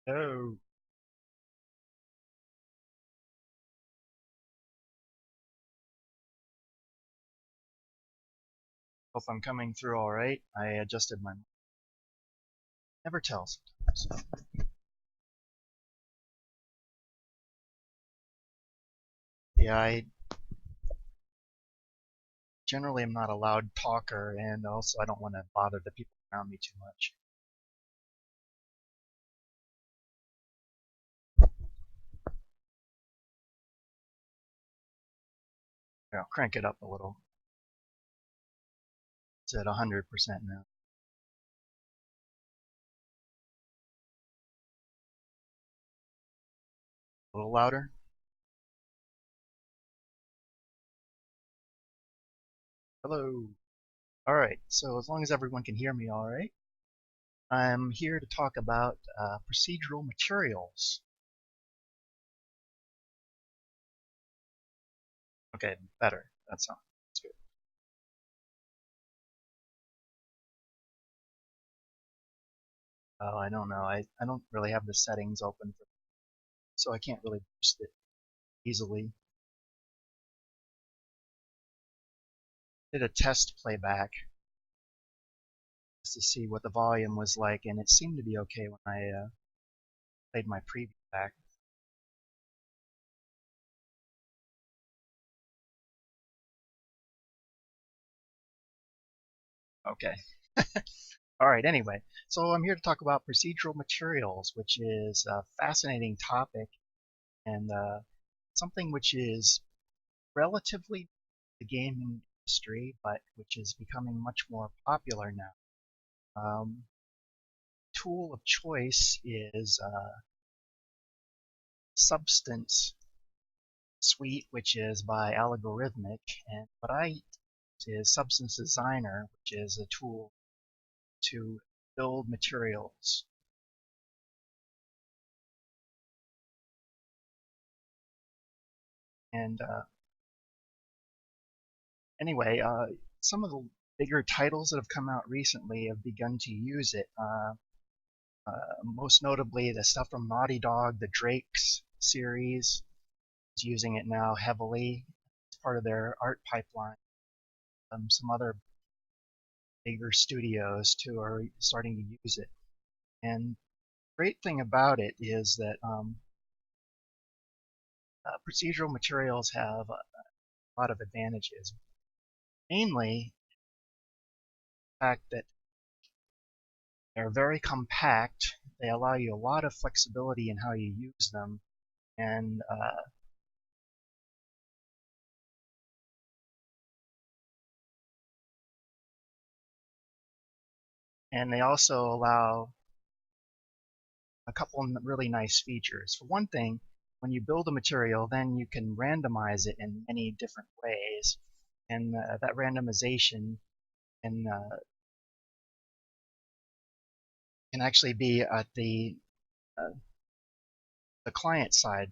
Oh, hope I'm coming through all right. I adjusted my never tells. So, yeah, I generally am not a loud talker, and also I don't want to bother the people around me too much. I'll crank it up a little. It's at 100% now. A little louder. Hello. All right. So as long as everyone can hear me, all right. I'm here to talk about procedural materials. Okay, better. That's good. Oh, I don't know. I don't really have the settings open, so I can't really boost it easily. Did a test playback just to see what the volume was like, and it seemed to be okay when I played my preview back. Okay. All right, anyway, so I'm here to talk about procedural materials, which is a fascinating topic and something which is relatively the gaming industry, but which is becoming much more popular now. Tool of choice is Substance Suite, which is by Algorithmic, and what I use is Substance Designer, which is a tool to build materials. And anyway, some of the bigger titles that have come out recently have begun to use it. Most notably, the stuff from Naughty Dog, the Drakes series, is using it now heavily. It's part of their art pipeline. Some other bigger studios too are starting to use it. And the great thing about it is that procedural materials have a lot of advantages. Mainly, the fact that they're very compact. They allow you a lot of flexibility in how you use them, and they also allow a couple of really nice features. For one thing, when you build a material, then you can randomize it in many different ways, and that randomization can actually be at uh, the client side.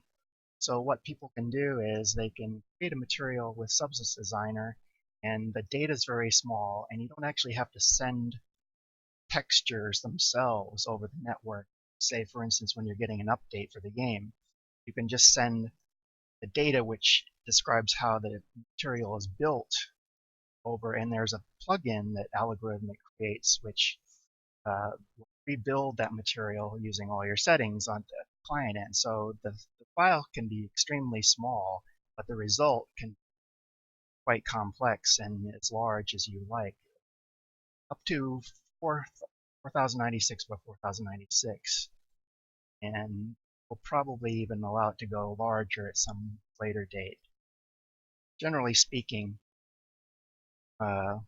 So what people can do is they can create a material with Substance Designer, and the data is very small, and you don't actually have to send textures themselves over the network. Say, for instance, when you're getting an update for the game, you can just send the data which describes how the material is built over, and there's a plugin that Algorithmic creates which will rebuild that material using all your settings on the client end. So the file can be extremely small, but the result can be quite complex and as large as you like, up to 4096 by 4096, and we'll probably even allow it to go larger at some later date. Generally speaking, uh,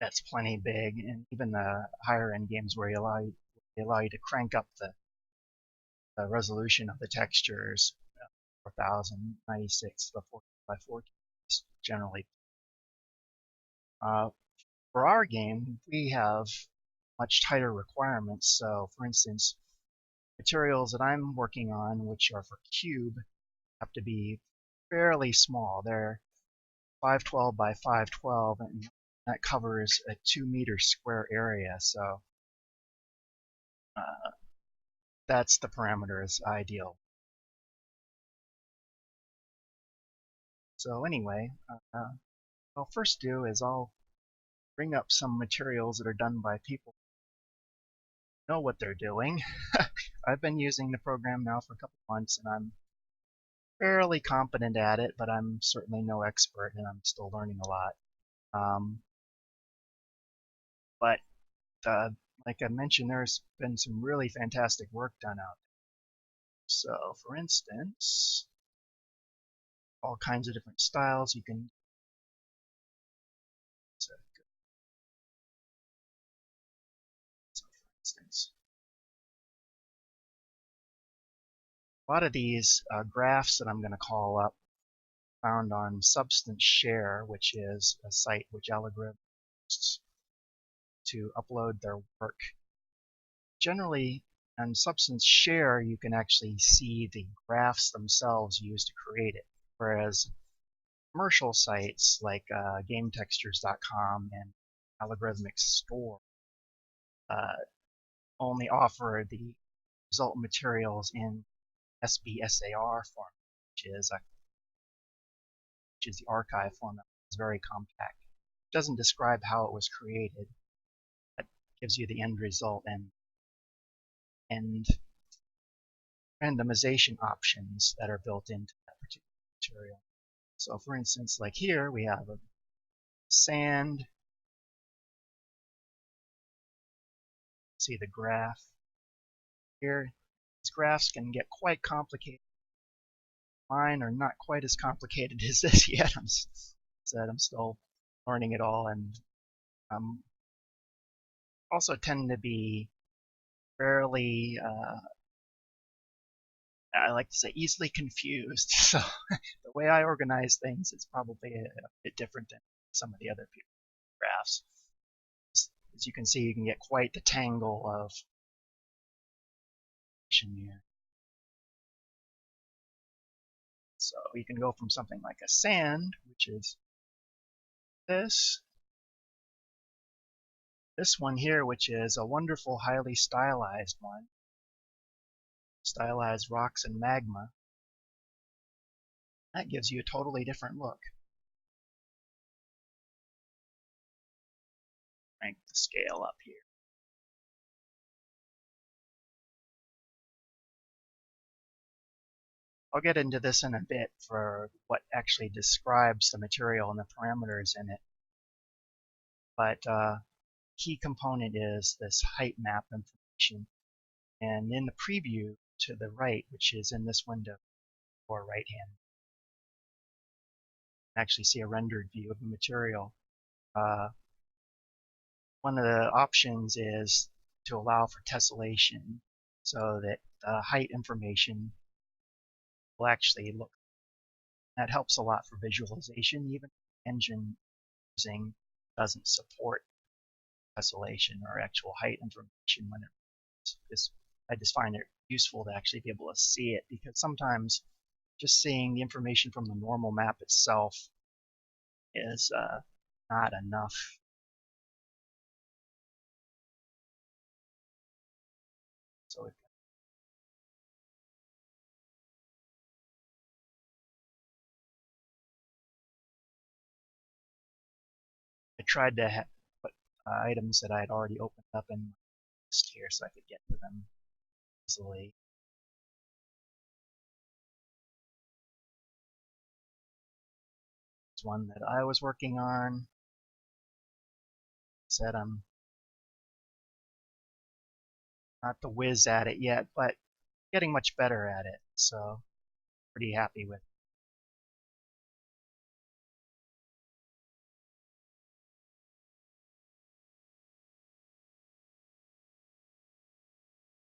that's plenty big, and even the higher end games where they allow you to crank up the resolution of the textures, 4096 to 4 by 4 is generally. Uh, for our game, we have much tighter requirements. So, for instance, materials that I'm working on, which are for cube, have to be fairly small. They're 512 by 512, and that covers a 2-meter square area. So that's the parameter is ideal. So anyway, what I'll first do is I'll bring up some materials that are done by people who know what they're doing. I've been using the program now for a couple months, and I'm fairly competent at it, but I'm certainly no expert, and I'm still learning a lot. Um, but like I mentioned, there's been some really fantastic work done out there. So, for instance, all kinds of different styles you can. So, for instance, a lot of these graphs that I'm going to call up found on Substance Share, which is a site which algorithms to upload their work. Generally, on Substance Share, you can actually see the graphs themselves used to create it, whereas commercial sites like GameTextures.com and Algorithmic Store uh, only offer the result materials in SBSAR format, which is the archive format. It's very compact. It doesn't describe how it was created. It gives you the end result and randomization options that are built into that particular material. So for instance, like here we have a sand. See the graph here. These graphs can get quite complicated. Mine are not quite as complicated as this yet. I'm still learning it all, and I'm also tend to be fairly, I like to say, easily confused. So the way I organize things is probably a bit different than some of the other people's graphs. As you can see, you can get quite the tangle of here. So you can go from something like a sand, which is this one here, which is a wonderful, highly stylized one, stylized rocks and magma. That gives you a totally different look. Crank the scale up here. I'll get into this in a bit for what actually describes the material and the parameters in it. But key component is this height map information. And in the preview to the right, which is in this window or right hand, actually see a rendered view of the material. One of the options is to allow for tessellation so that the height information will actually look. That helps a lot for visualization, even if the engine using doesn't support tessellation or actual height information when I just find it useful to actually be able to see it, because sometimes just seeing the information from the normal map itself is not enough. So I tried to put items that I had already opened up in my list here so I could get to them easily. It's one that I was working on. Said I'm not the whiz at it yet, but getting much better at it, so pretty happy with it.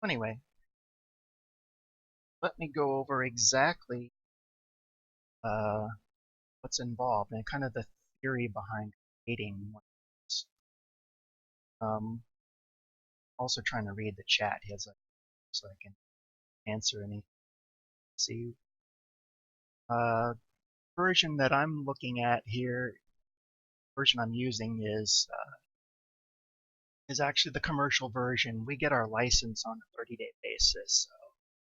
Anyway, let me go over exactly uh, what's involved and kind of the theory behind creating one. Um, also trying to read the chat here so I can answer any. See, version that I'm looking at here, version I'm using is is actually the commercial version. We get our license on a 30-day basis, so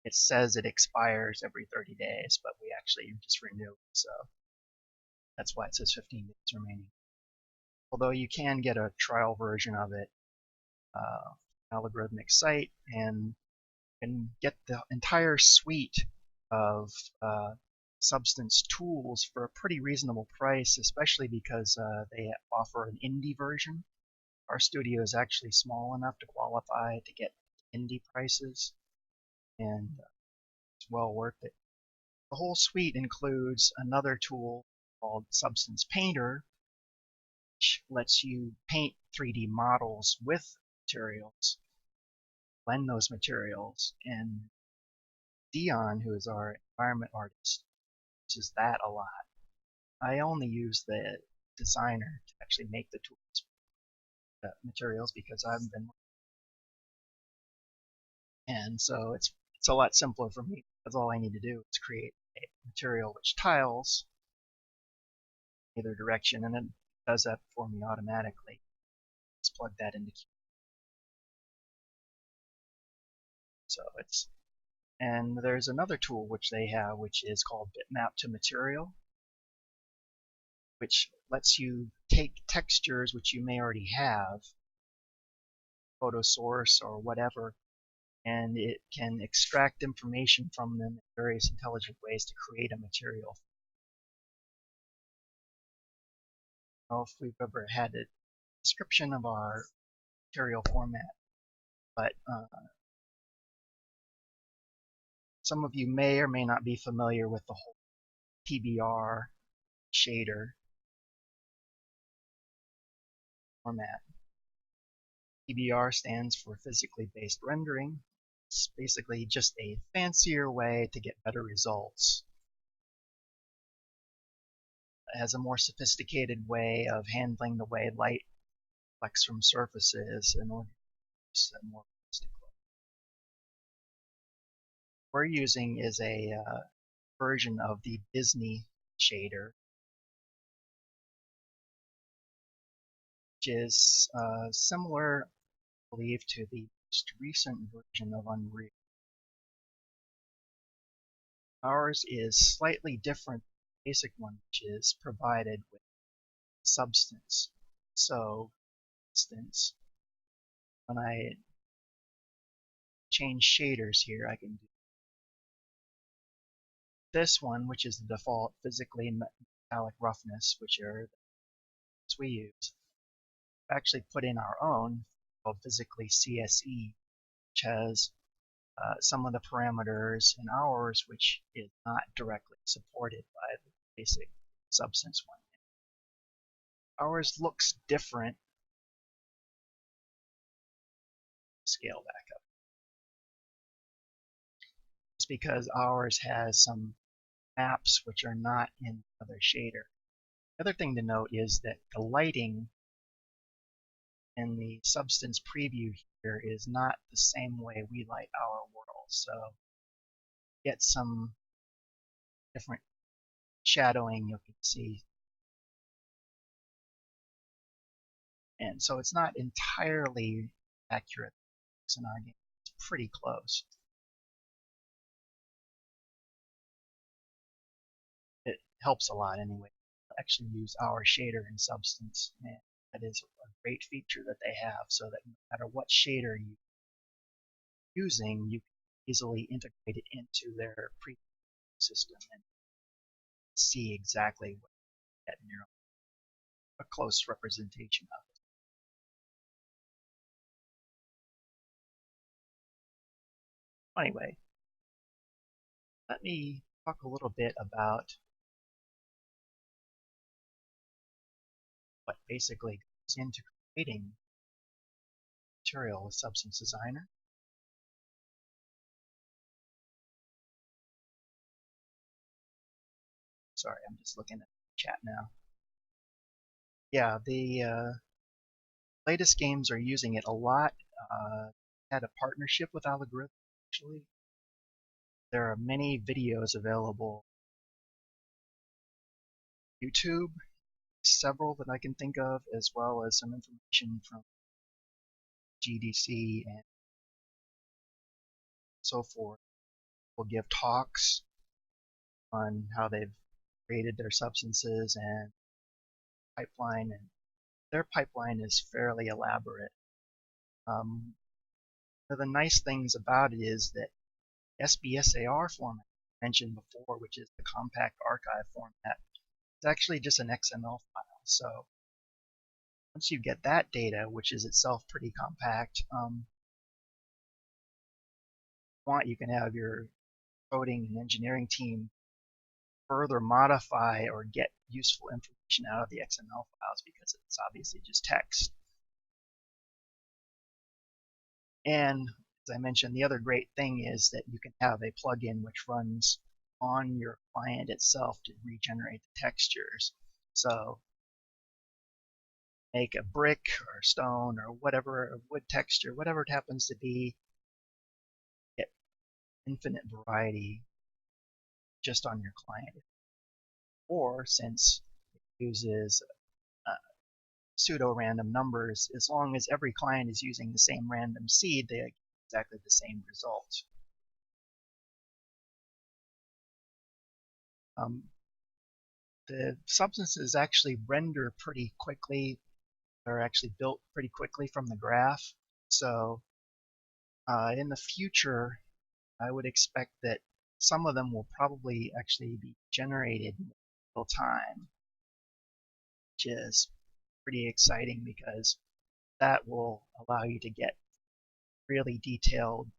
it says it expires every 30 days, but we actually just renew it, so that's why it says 15 days remaining. Although you can get a trial version of it, algorithmic site, and get the entire suite of Substance tools for a pretty reasonable price, especially because they offer an indie version. Our studio is actually small enough to qualify to get indie prices, and it's well worth it. The whole suite includes another tool called Substance Painter, which lets you paint 3D models with materials, blend those materials, and Dion, who is our environment artist, uses that a lot. I only use the designer to actually make the tools, the materials, because I've been, and so it's a lot simpler for me. That's all I need to do is create a material which tiles either direction, and it does that for me automatically. Just plug that into Q. So it's, and there's another tool which they have, which is called bitmap to material, which lets you take textures which you may already have, photo source or whatever, and it can extract information from them in various intelligent ways to create a material. I don't know if we've ever had a description of our material format, but some of you may or may not be familiar with the whole PBR shader format. PBR stands for physically based rendering. It's basically just a fancier way to get better results. It has a more sophisticated way of handling the way light reflects from surfaces in order to produce a more realistic look. What we're using is a version of the Disney shader, which is similar, I believe, to the most recent version of Unreal. Ours is slightly different than the basic one, which is provided with Substance. So, for instance, when I change shaders here, I can do this one, which is the default physically metallic roughness, which are the ones we use. I've actually put in our own called physically CSE, which has some of the parameters in ours, which is not directly supported by the basic Substance one. Ours looks different. Scale back up. It's because ours has some maps which are not in the other shader. The other thing to note is that the lighting in the Substance preview here is not the same way we light our world. So get some different shadowing you can see. And so it's not entirely accurate in our game. It's pretty close. It helps a lot anyway. Actually use our shader in Substance, and that is a great feature that they have, so that no matter what shader you're using, you can easily integrate it into their preview system and see exactly what you get in your own, a close representation of it. Anyway, let me talk a little bit about what basically goes into creating material with Substance Designer. Sorry, I'm just looking at the chat now. Yeah, the latest games are using it a lot. Had a partnership with Algorithm, actually. There are many videos available on YouTube, several that I can think of, as well as some information from GDC and so forth will give talks on how they've created their substances and pipeline, and their pipeline is fairly elaborate. Um, one of the nice things about it is that SBSAR format I mentioned before, which is the compact archive format, it's actually just an XML file. So once you get that data, which is itself pretty compact, you can have your coding and engineering team further modify or get useful information out of the XML files because it's obviously just text. And as I mentioned, the other great thing is that you can have a plugin which runs on your client itself to regenerate the textures. So make a brick or stone or whatever, a wood texture, whatever it happens to be, get infinite variety just on your client. Or since it uses pseudo-random numbers, as long as every client is using the same random seed, they get exactly the same result. The substances actually render pretty quickly. They're actually built pretty quickly from the graph. So in the future, I would expect that some of them will probably actually be generated in real time, which is pretty exciting because that will allow you to get really detailed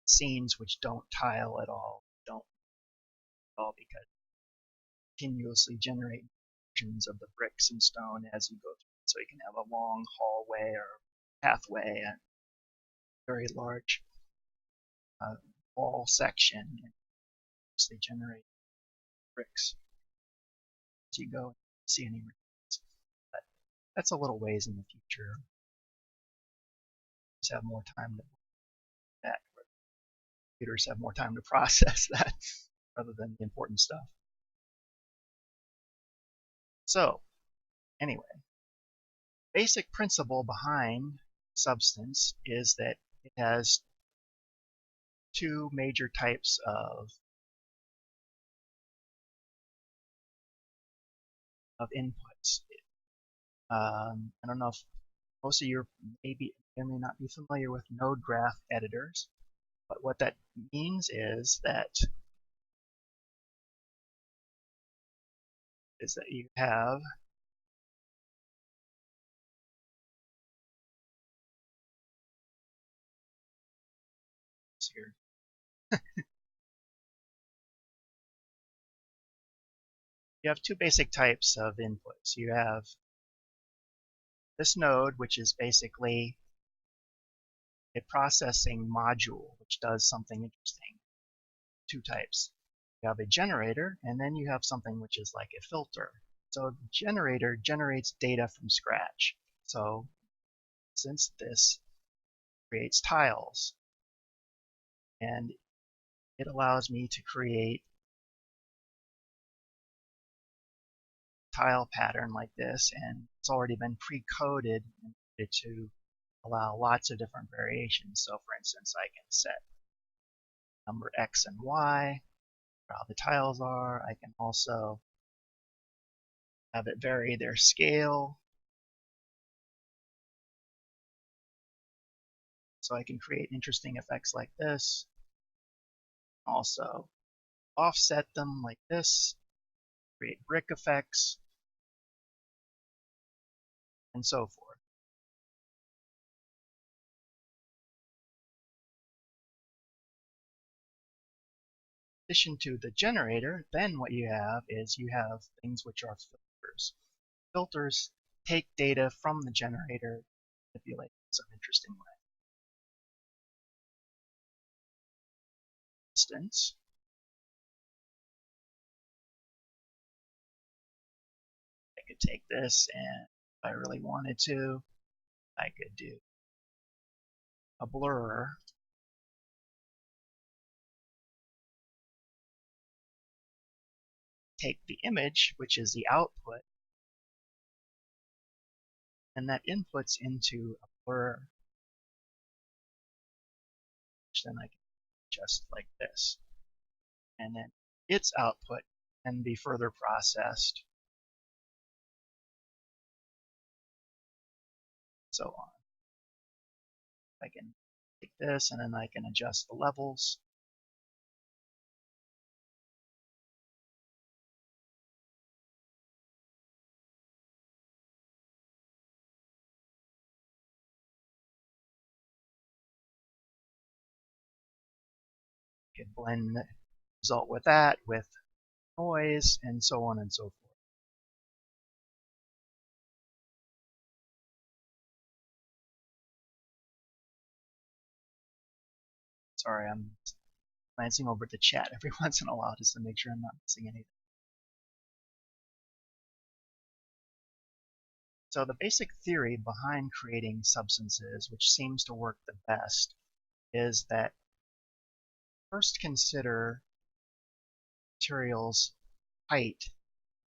scenes which don't tile at all, because continuously generate versions of the bricks and stone as you go through. So you can have a long hallway or pathway and very large wall section and continuously generate bricks as you go and see any results. But that's a little ways in the future. Just have more time to that. Computers have more time to process that rather than the important stuff. So anyway, basic principle behind substance is that it has two major types of inputs. I don't know if most of you may not be familiar with node graph editors, but what that means is that you have here. You have two basic types of inputs. You have this node, which is basically a processing module, which does something interesting. Two types. You have a generator, and then you have something which is like a filter. So the generator generates data from scratch. So since this creates tiles, and it allows me to create tile pattern like this, and it's already been pre-coded to allow lots of different variations. So for instance, I can set number X and Y, how the tiles are. I can also have it vary their scale. So I can create interesting effects like this. Also offset them like this, create brick effects, and so forth. In addition to the generator, then what you have is you have things which are filters. Filters take data from the generator, manipulate in some interesting way. For instance, I could take this, and if I really wanted to, I could do a blur. Take the image, which is the output, and that inputs into a blur. then I can adjust like this. And then its output can be further processed, so on. I can take this and then I can adjust the levels. I can blend the result with that, with noise, and so on and so forth. Sorry, I'm glancing over at the chat every once in a while just to make sure I'm not missing anything. So the basic theory behind creating substances, which seems to work the best, is that first consider material's height,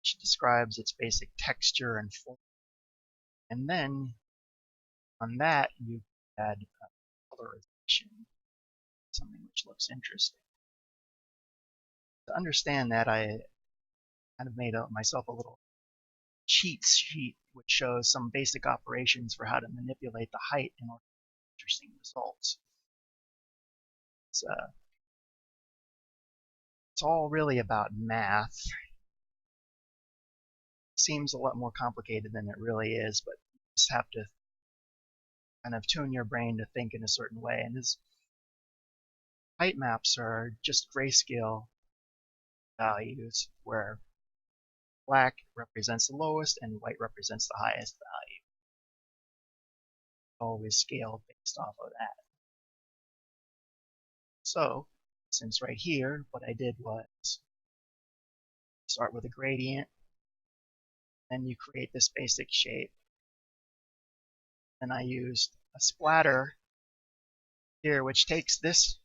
which describes its basic texture and form. And then on that, you add colorization, something which looks interesting. To understand that, I kind of made myself a little cheat sheet which shows some basic operations for how to manipulate the height in order to get interesting results. It's all really about math. It seems a lot more complicated than it really is, but you just have to kind of tune your brain to think in a certain way. And these height maps are just grayscale values where black represents the lowest and white represents the highest value. Always scale based off of that. So, since right here, what I did was start with a gradient, then you create this basic shape. And I used a splatter here, which takes this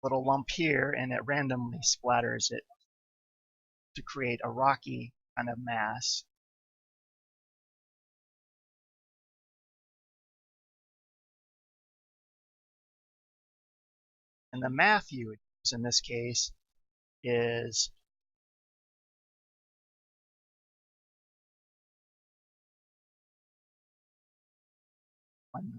little lump here and it randomly splatters it to create a rocky kind of mass. And the math you would use in this case is one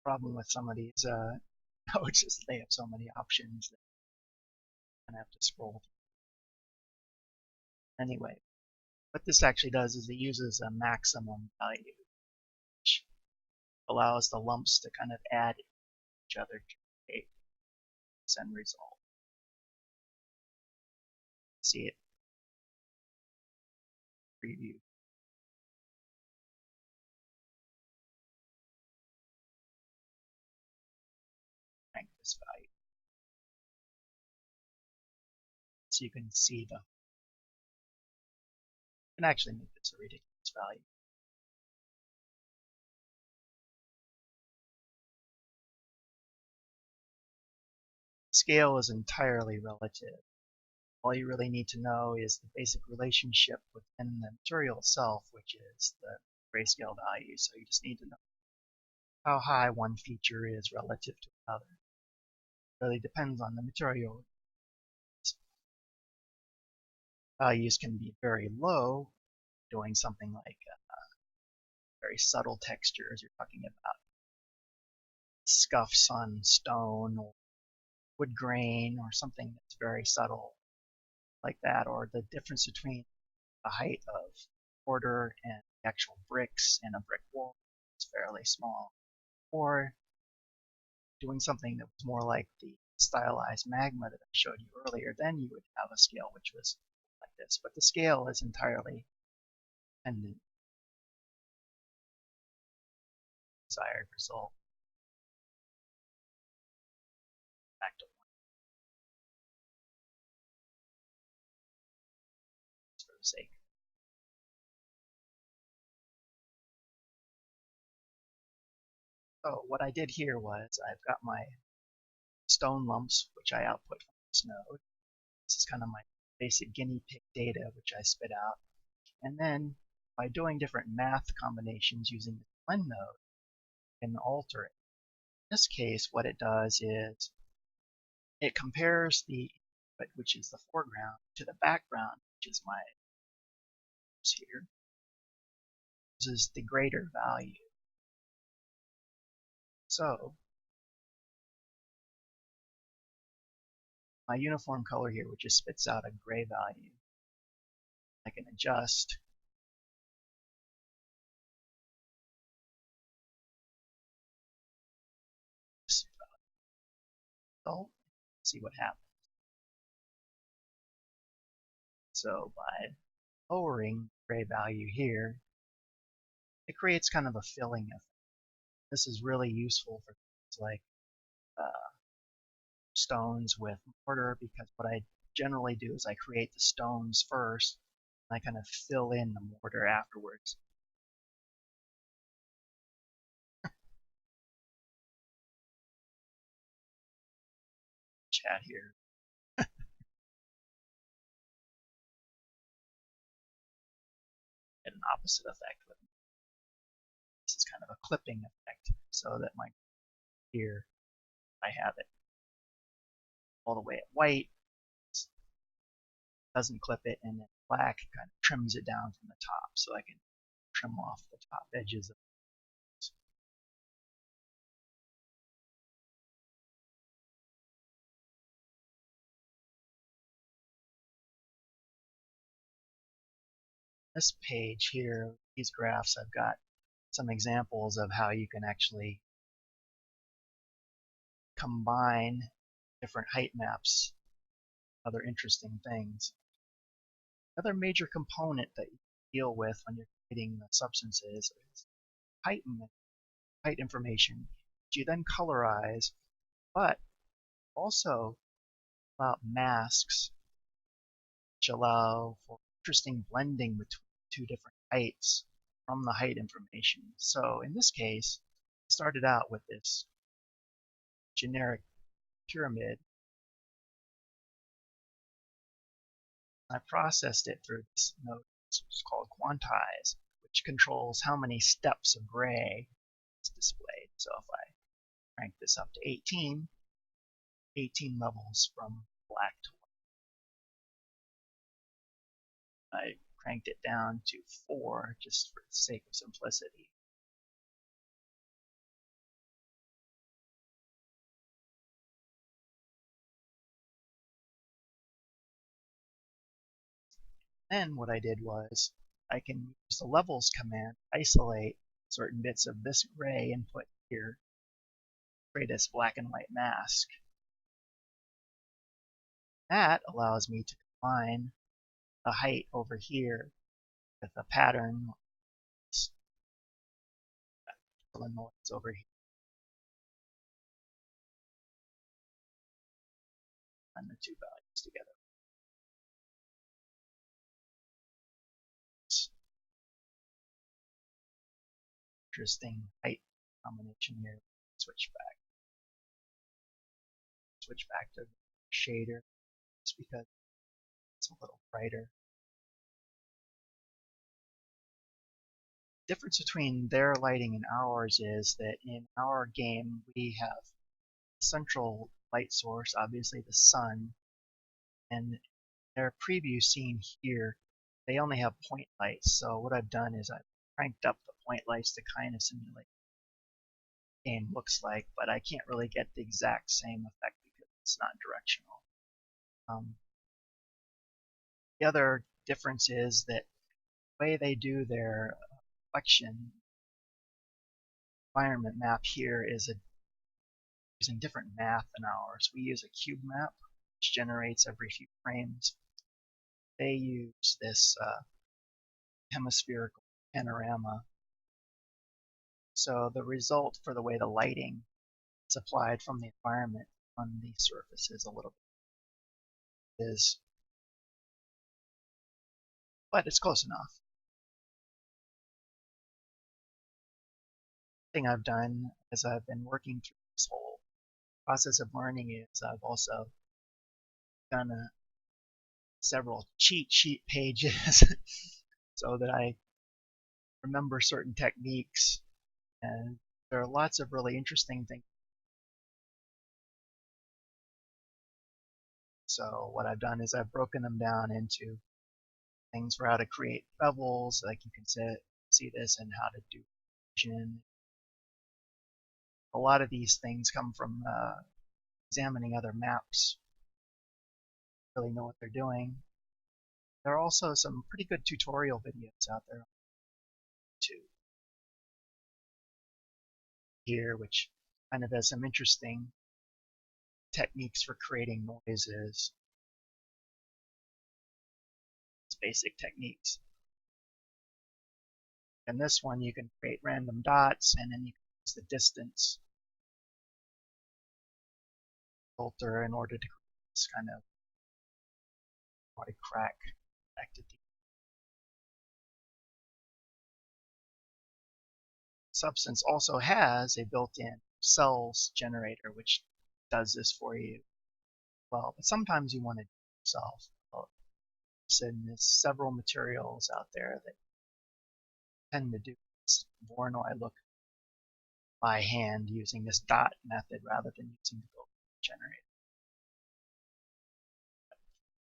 problem with some of these nodes is they have so many options that I have to scroll through. Anyway, what this actually does is it uses a maximum value, which allows the lumps to kind of add each other to create this end result. See it preview. Rank this value. So you can see the, you can actually make this a ridiculous value. Scale is entirely relative. All you really need to know is the basic relationship within the material itself, which is the grayscale value. So you just need to know how high one feature is relative to another. It really depends on the material. Values can be very low, doing something like very subtle textures. You're talking about scuffs on stone or wood grain or something that's very subtle like that, or the difference between the height of mortar and the actual bricks in a brick wall is fairly small. Or doing something that was more like the stylized magma that I showed you earlier, then you would have a scale which was like this. But the scale is entirely dependent on the desired result. Back to one for the sake. So what I did here was I've got my stone lumps, which I output from this node. This is kind of my basic guinea pig data, which I spit out. And then by doing different math combinations using the blend node, can alter it. In this case, what it does is it compares the input, which is the foreground, to the background, which is my here. This is the greater value. So my uniform color here, which just spits out a gray value, I can adjust this result, see what happens. So by lowering the gray value here, it creates kind of a filling effect. This is really useful for things like stones with mortar, because what I generally do is I create the stones first, and I kind of fill in the mortar afterwards. Chat here. And an opposite effect with it. This is kind of a clipping effect, so that my here I have it all the way at white, doesn't clip it, and then black kind of trims it down from the top, so I can trim off the top edges of it. This page here, these graphs, I've got some examples of how you can actually combine different height maps, other interesting things. Another major component that you deal with when you're creating the substances is height information, which you then colorize, but also about masks, which allow for interesting blending between two different heights from the height information. So in this case, I started out with this generic pyramid. I processed it through this node, it's called quantize, which controls how many steps of gray is displayed. So if I crank this up to 18, 18 levels from black to white. I cranked it down to 4 just for the sake of simplicity. Then what I did was I can use the levels command, isolate certain bits of this gray input here, create this black and white mask. That allows me to combine the height over here with a pattern noise over here, and the two values together. Interesting height combination here. Switch back to the shader, just because it's a little brighter. The difference between their lighting and ours is that in our game we have a central light source, obviously the sun, and their preview scene here, they only have point lights. So what I've done is I've cranked up the point lights to kind of simulate what the game looks like, but I can't really get the exact same effect because it's not directional. The other difference is that the way they do their reflection environment map here is using different math than ours. We use a cube map, which generates every few frames. They use this hemispherical panorama. So the result for the way the lighting is applied from the environment on the surface is a little bit but it's close enough. The thing I've done as I've been working through this whole process of learning is I've also done several cheat sheet pages so that I remember certain techniques, and there are lots of really interesting things. So what I've done is I've broken them down into things for how to create bevels, like you can see this, and how to do vision. A lot of these things come from examining other maps, really know what they're doing. There are also some pretty good tutorial videos out there too here, which kind of has some interesting techniques for creating noises, basic techniques. In this one, you can create random dots, and then you can use the distance filter in order to create this kind of crack activity. Substance also has a built-in cells generator, which does this for you. Well, but sometimes you want to do it yourself. Well, there's several materials out there that tend to do this. More I look by hand using this dot method rather than using the built-in generator.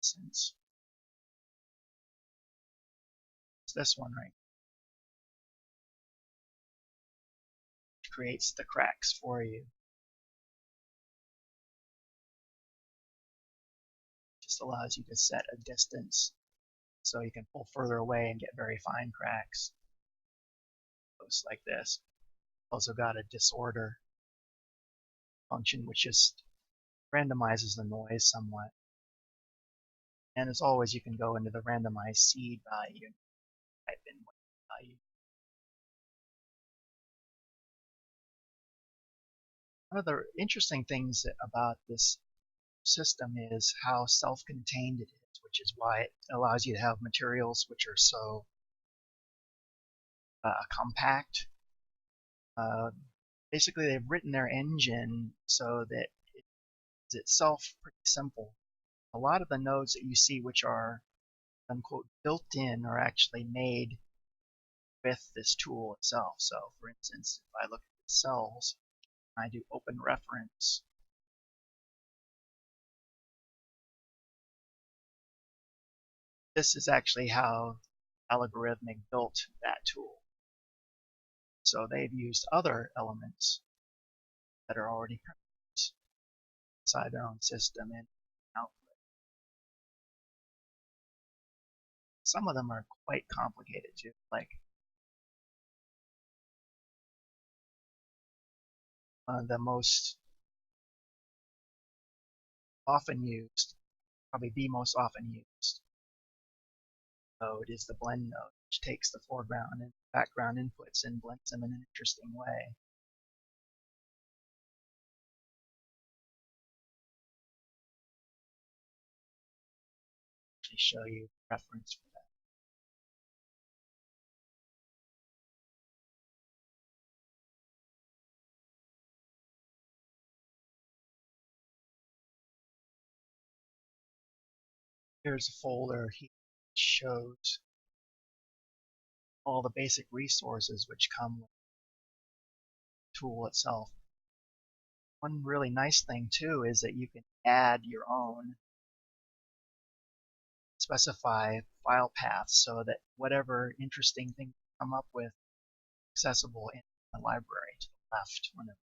Since it's this one right, which creates the cracks for you. Just allows you to set a distance so you can pull further away and get very fine cracks. Just like this. Also got a disorder function which just randomizes the noise somewhat. And as always, you can go into the randomized seed value and type in what value. One of the interesting things about this system is how self-contained it is, which is why it allows you to have materials which are so compact. Basically, they've written their engine so that it is itself pretty simple. A lot of the nodes that you see which are unquote built in are actually made with this tool itself. So for instance, if I look at the cells, I do open reference, this is actually how Algorithmic built that tool. So they've used other elements that are already present inside their own system and output. Some of them are quite complicated too, like the most often used, probably the most often used node is the blend node, which takes the foreground and background inputs and blends them in an interesting way. Actually show you reference for that. Here's a folder here that shows all the basic resources which come with the tool itself. One really nice thing too is that you can add your own, specify file paths so that whatever interesting thing you come up with is accessible in the library to the left when it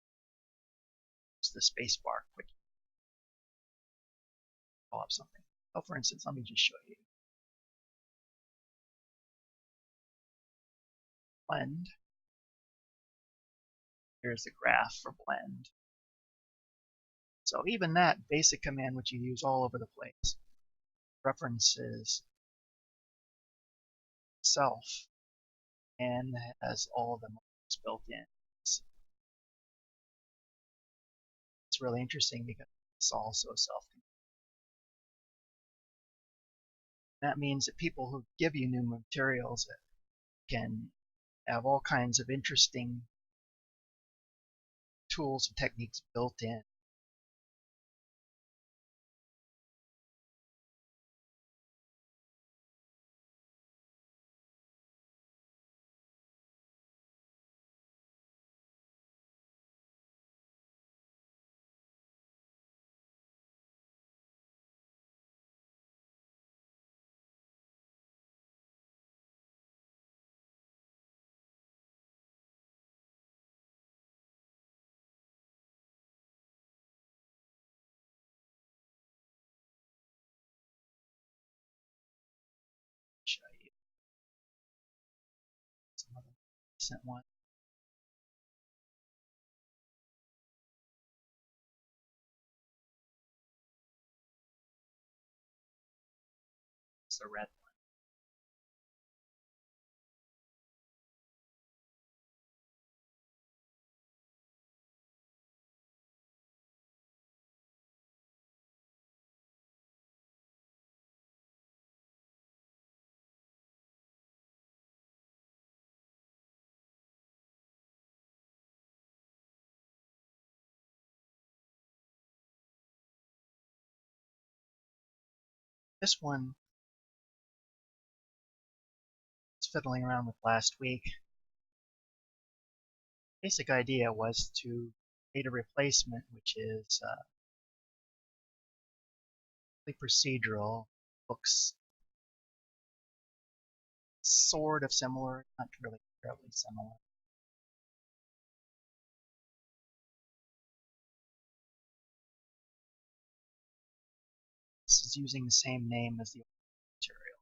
uses the spacebar quick to pull up something. So for instance, let me just show you. Blend. Here's the graph for blend. So even that basic command, which you use all over the place, references self and has all of the modules built in. It's really interesting because it's also self-contained. That means that people who give you new materials can have all kinds of interesting tools and techniques built in. recent one. It's the red one. This one I was fiddling around with last week. Basic idea was to create a replacement which is procedural, looks sort of similar, not really terribly similar. This is using the same name as the old material.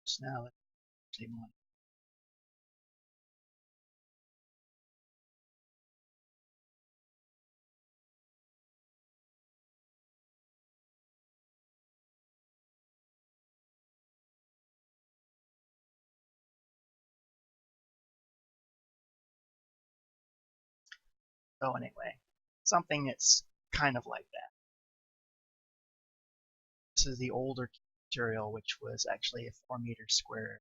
So now let's actually want. So anyway, something that's kind of like that. This is the older material, which was actually a 4 meter square.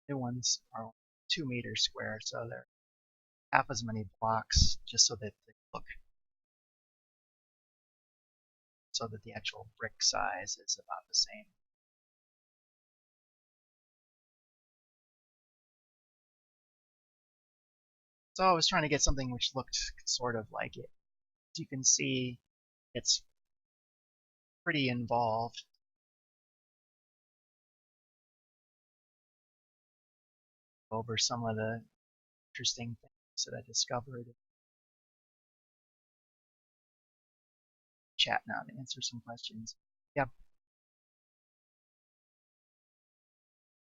New ones are 2 meters square, so they're half as many blocks, just so that they look, so that the actual brick size is about the same. So I was trying to get something which looked sort of like it. As you can see, it's pretty involved. Over some of the interesting things that I discovered. Chat now to answer some questions. Yep.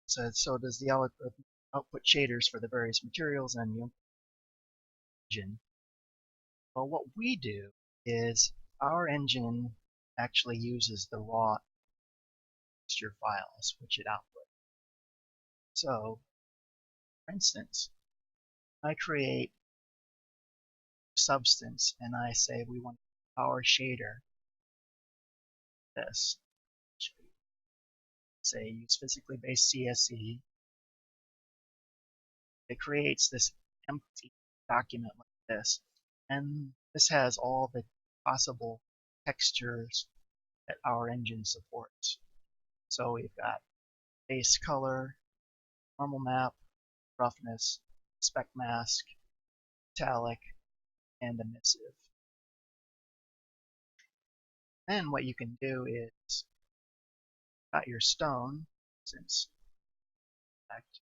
So does the output shaders for the various materials and the engine. Well, what we do is our engine actually uses the raw texture files which it outputs. So, for instance, I create substance and I say we want our shader this. Say use physically based CSE. It creates this empty document like this, and this has all the possible textures that our engine supports. So we've got base color, normal map, roughness, spec mask, metallic, and emissive. Then what you can do is got your stone, since back to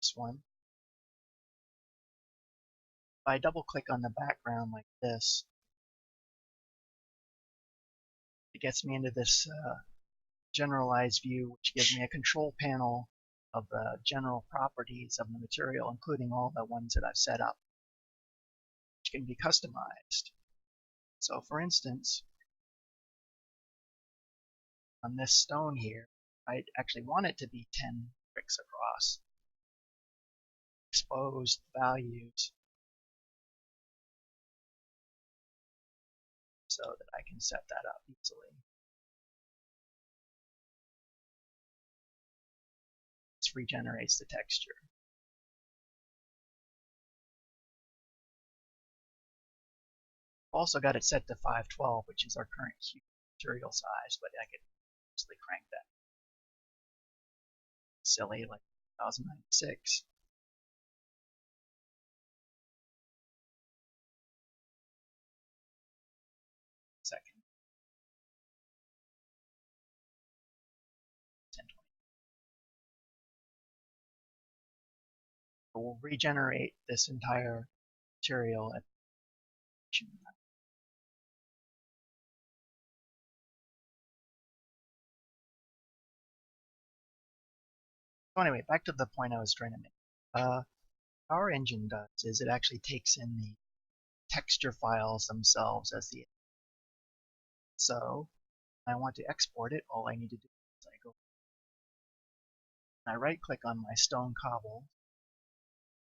this one. If I double click on the background like this, it gets me into this generalized view, which gives me a control panel of the general properties of the material, including all the ones that I've set up, which can be customized. So for instance, on this stone here, I actually want it to be 10 bricks across. Exposed values so that I can set that up easily. This regenerates the texture. Also got it set to 512, which is our current material size, but I could easily crank that. silly like 2096. Second, 1020. So we'll regenerate this entire material at so anyway, back to the point I was trying to make. Our engine does is it actually takes in the texture files themselves as the so I want to export it. All I need to do is I go and I right click on my stone cobble,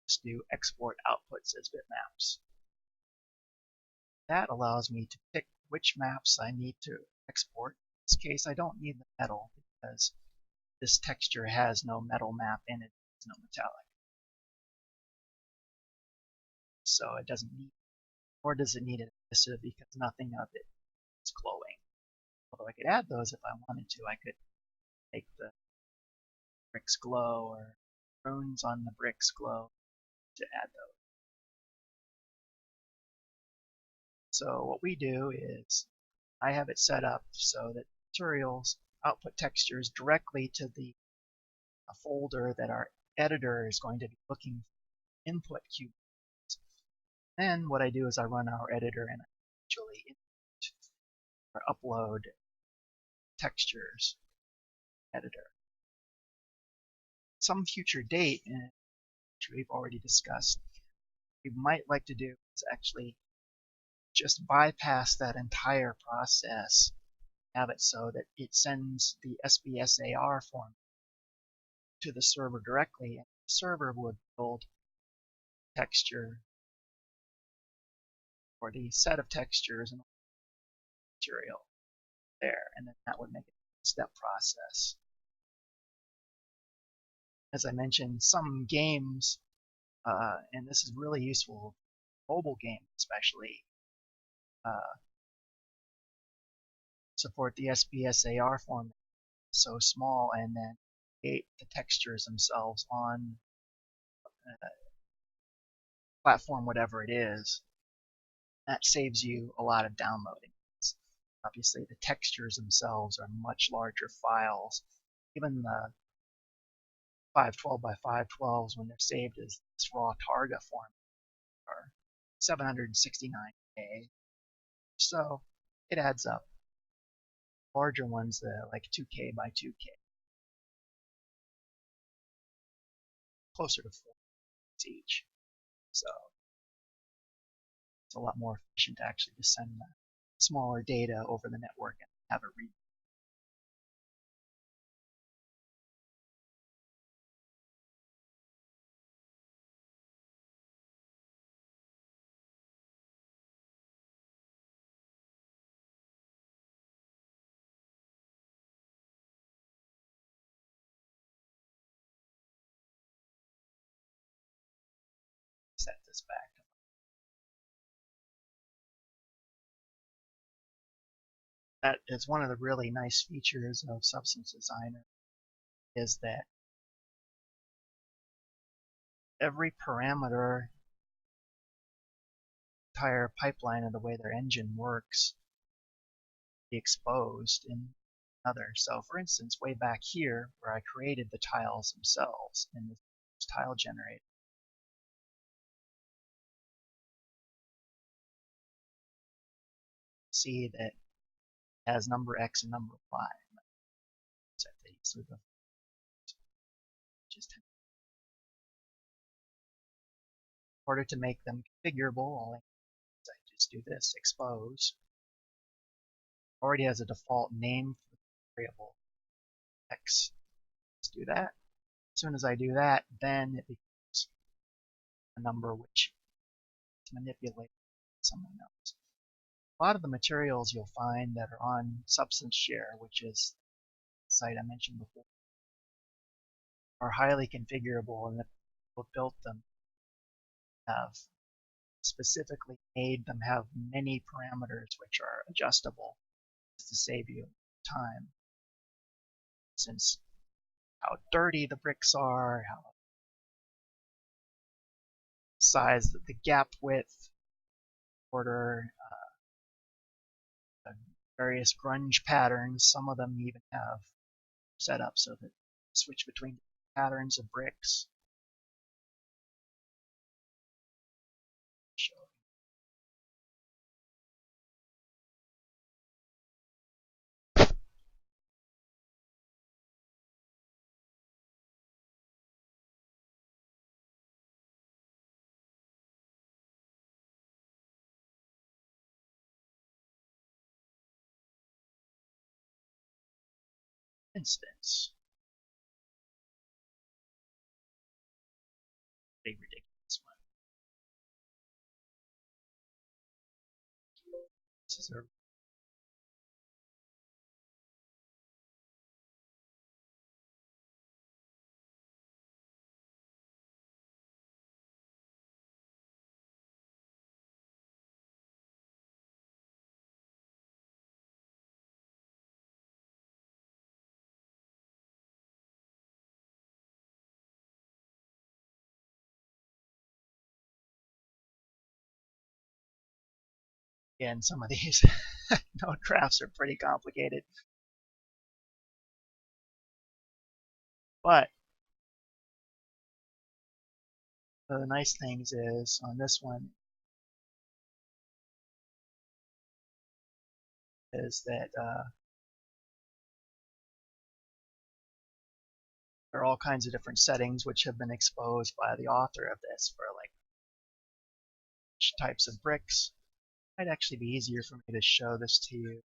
just do export outputs as bitmaps. That allows me to pick which maps I need to export. In this case, I don't need the metal because this texture has no metal map in it, it's no metallic. So it doesn't need, nor does it need an emissive because nothing of it is glowing. Although I could add those if I wanted to. I could make the bricks glow or runes on the bricks glow to add those. So what we do is I have it set up so that materials output textures directly to the folder that our editor is going to be looking for input cubes. Then what I do is I run our editor and I actually input or upload textures editor. Some future date, which we've already discussed, we might like to do is actually just bypass that entire process, have it so that it sends the SBSAR form to the server directly, and the server would build texture or the set of textures and material there, and then that would make it a step process. As I mentioned, some games, and this is really useful, mobile games especially, support the SBSAR format so small and then create the textures themselves on platform, whatever it is. That saves you a lot of downloading. Obviously, the textures themselves are much larger files. Even the 512 by 512s, when they're saved as this raw Targa format, are 769K. So it adds up. Larger ones, like 2K by 2K, closer to 4 each. So it's a lot more efficient to actually just send the smaller data over the network and have it read. Set this back. That is one of the really nice features of Substance Designer, is that every parameter, entire pipeline of the way their engine works, be exposed in another. So for instance, way back here where I created the tiles themselves in this tile generator, see that it has number X and number Y. Set these with the just in order to make them configurable, I just do this, expose. Already has a default name for the variable X. Let's do that. As soon as I do that, then it becomes a number which is manipulated by someone else. A lot of the materials you'll find that are on Substance Share, which is the site I mentioned before, are highly configurable, and the people who built them have specifically made them have many parameters which are adjustable to save you time. Since how dirty the bricks are, how size, the gap width, order, various grunge patterns. Some of them even have set up so that switch between patterns of bricks. Instance. Big ridiculous one. This is a again, some of these node graphs are pretty complicated. But one of the nice things is on this one is that there are all kinds of different settings which have been exposed by the author of this for like types of bricks. It might actually be easier for me to show this to you.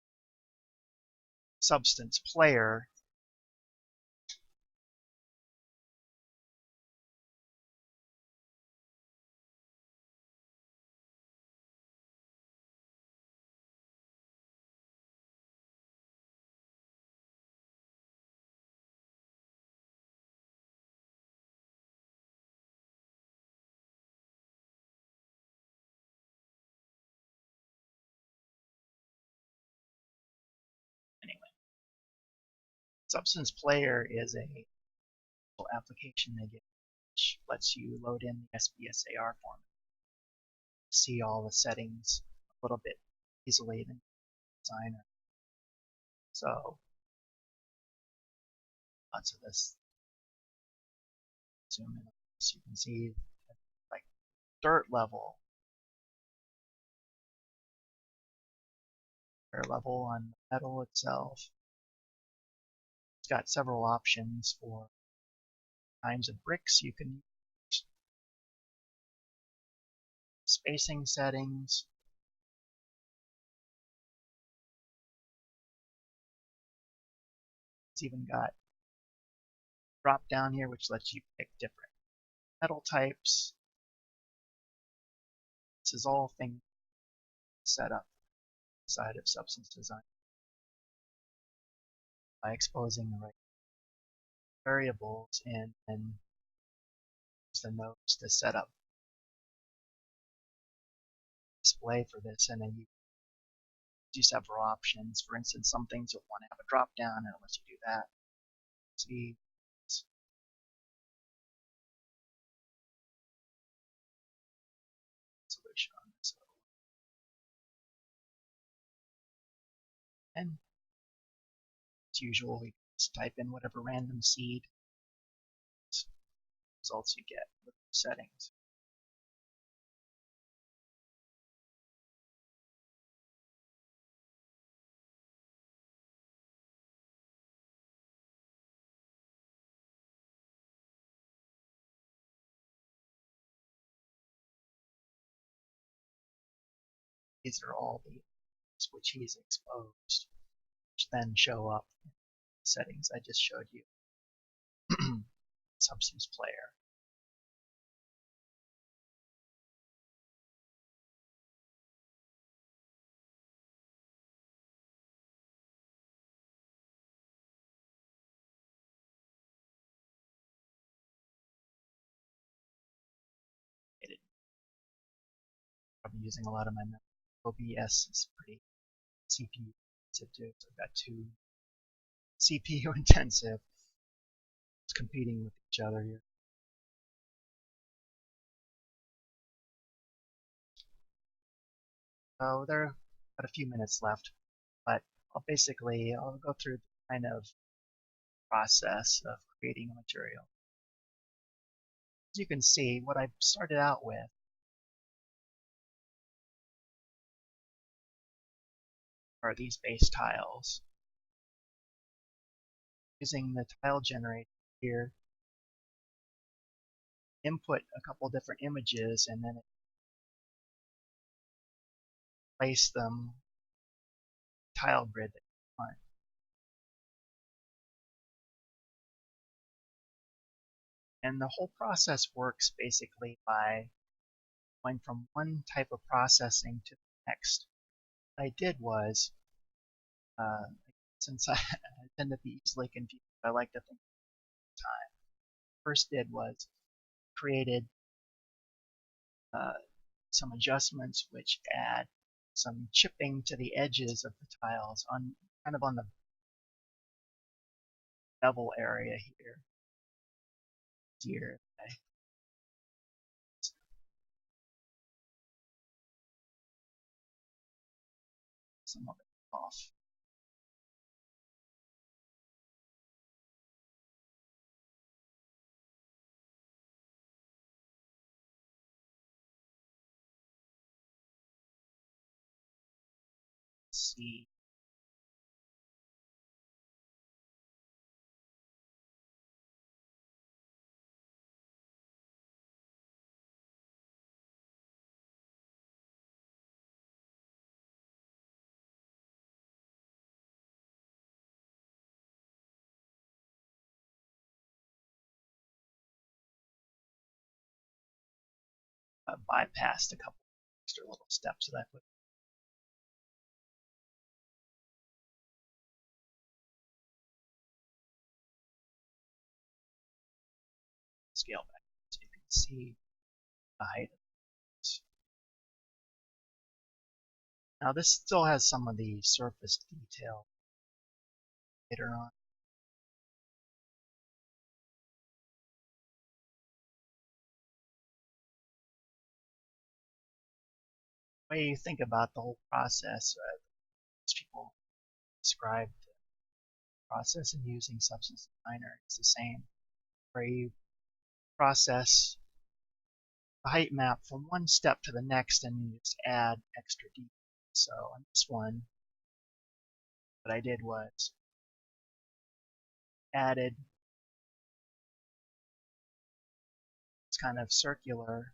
Substance player. Anyway, Substance player is a application they get which lets you load in the SBSAR format, see all the settings a little bit easily than designer. So lots of this. Zoom in, so you can see like dirt level, air level on the metal itself. It's got several options for kinds of bricks you can use, spacing settings. It's even got drop down here which lets you pick different metal types. This is all things set up inside of Substance Design by exposing the right variables and use the nodes to set up display for this, and then you do several options. For instance, some things you'll want to have a drop down, and it lets you do that. See solution on this. And as usual, we just type in whatever random seed results you get with the settings. These are all the which he's exposed, which then show up in the settings I just showed you. Substance player. I'm using a lot of my memory. OBS is pretty CPU intensive too, so I've got two CPU intensive. competing with each other here. So there are about a few minutes left, but I'll go through the kind of process of creating a material. As you can see, what I started out with are these base tiles. Using the tile generator here, input a couple different images and then place them tile grid that you want. And the whole process works basically by going from one type of processing to the next. What I did was, uh, since I tend to be easily confused, I like to think of time. First did was created uh, some adjustments which add some chipping to the edges of the tiles on kind of on the bevel area here. Here, some of it off. Let's see. Bypassed a couple extra little steps that would scale back so you can see the height of this. Now this still has some of the surface detail later on. The way you think about the whole process, most people describe the process of using Substance Designer is the same, where you process the height map from one step to the next and you just add extra detail. So on this one, what I did was added this kind of circular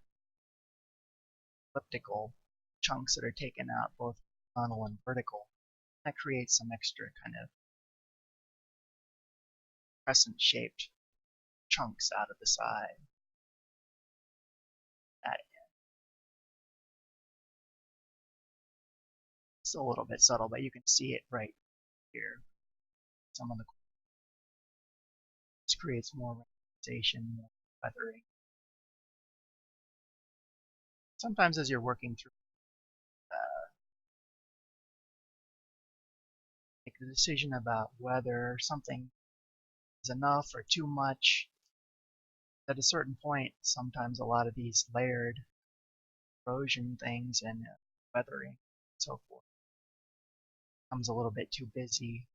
elliptical chunks that are taken out both horizontal and vertical. That creates some extra kind of crescent shaped chunks out of the side. That it's a little bit subtle, but you can see it right here. Some of the this creates more representation, more feathering. Sometimes as you're working through, make a decision about whether something is enough or too much. At a certain point, sometimes a lot of these layered erosion things and weathering and so forth becomes a little bit too busy,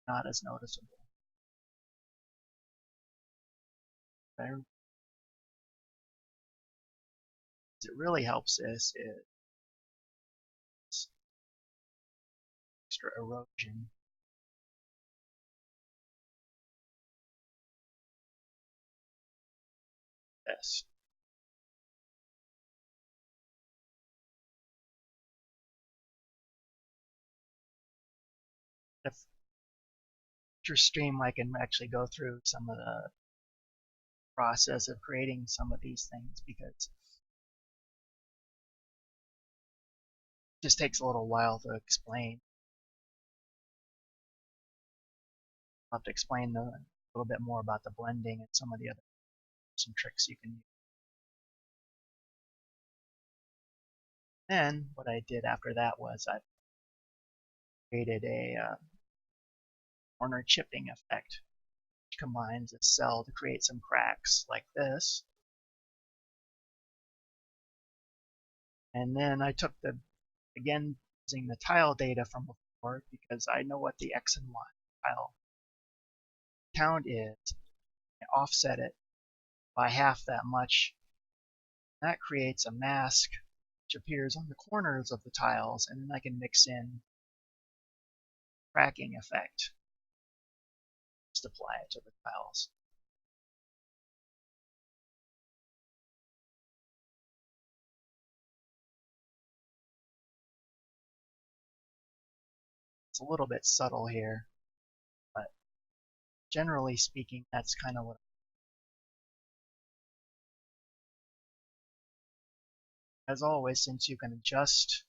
not as noticeable. But it really helps this is extra erosion. This. If your stream, I can actually go through some of the process of creating some of these things because it just takes a little while to explain. I'll have to explain a little bit more about the blending and some of the other some tricks you can use. Then what I did after that was I created a corner chipping effect, which combines a cell to create some cracks like this. And then I took again, using the tile data from before, because I know what the X and Y tile count is, I offset it by half that much. That creates a mask which appears on the corners of the tiles, and then I can mix in cracking effect. Just apply it to the tiles. It's a little bit subtle here, but generally speaking, that's kind of what. As always, since you can adjust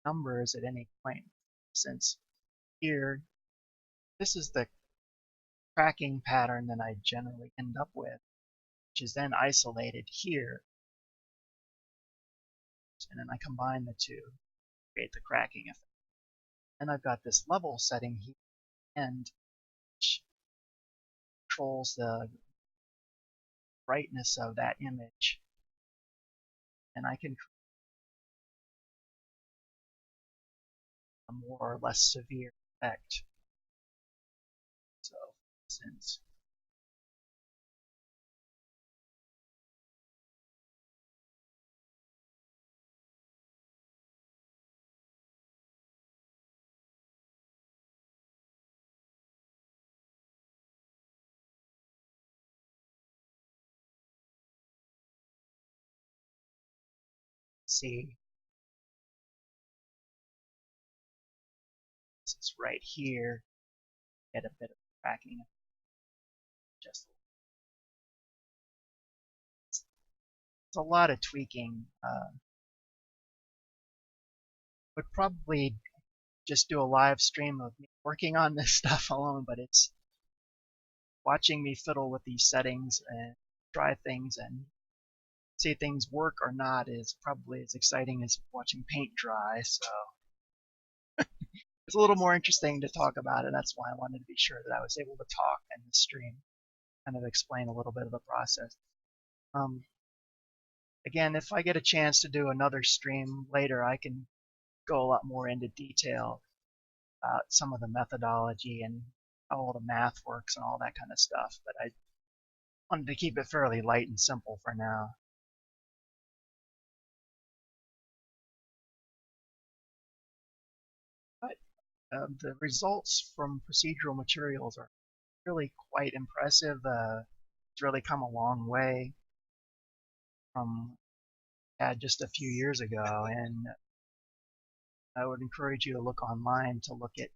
numbers at any point, since here, this is the cracking pattern that I generally end up with, which is then isolated here, and then I combine the two to create the cracking effect. And I've got this level setting here, and which controls the brightness of that image, and I can create a more or less severe effect. So, for instance, see, this is right here, get a bit of cracking, just it's a lot of tweaking. Would probably just do a live stream of me working on this stuff alone, but it's watching me fiddle with these settings and try things and see things work or not is probably as exciting as watching paint dry. So it's a little more interesting to talk about, and that's why I wanted to be sure that I was able to talk in the stream, kind of explain a little bit of the process. Um, Again, if I get a chance to do another stream later, I can go a lot more into detail about some of the methodology and how all the math works and all that kind of stuff. But I wanted to keep it fairly light and simple for now. But the results from procedural materials are really quite impressive. It's really come a long way from just a few years ago, and I would encourage you to look online to look at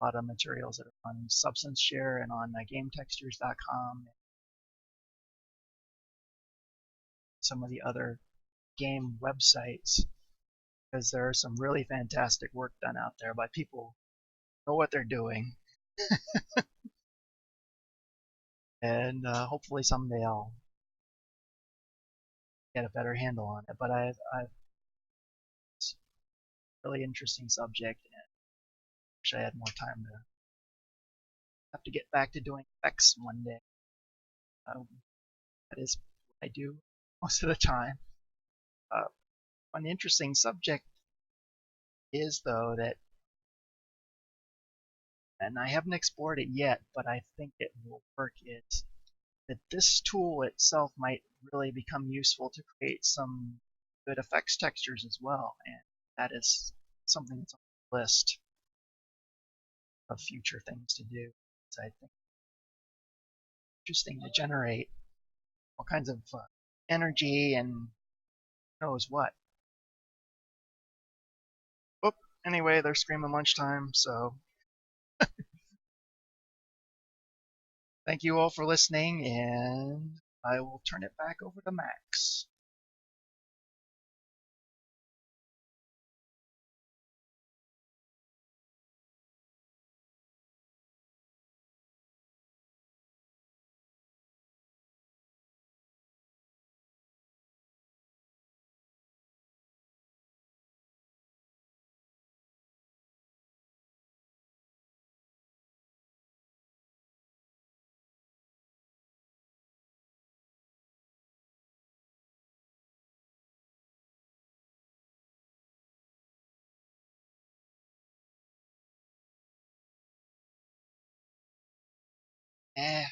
a lot of materials that are on Substance Share and on GameTextures.com, some of the other game websites, because there is some really fantastic work done out there by people who know what they're doing, and hopefully someday I'll get a better handle on it. But it's a really interesting subject, and I wish I had more time to have to get back to doing effects one day. That is what I do most of the time. One interesting subject is, though, that, and I haven't explored it yet, but I think it will work, is that this tool itself might really become useful to create some good effects textures as well, and that is something that's on the list of future things to do. So I think it's interesting to generate all kinds of energy and knows what. Oh, anyway, they're screaming lunchtime, so thank you all for listening, and I will turn it back over to Max. Eh,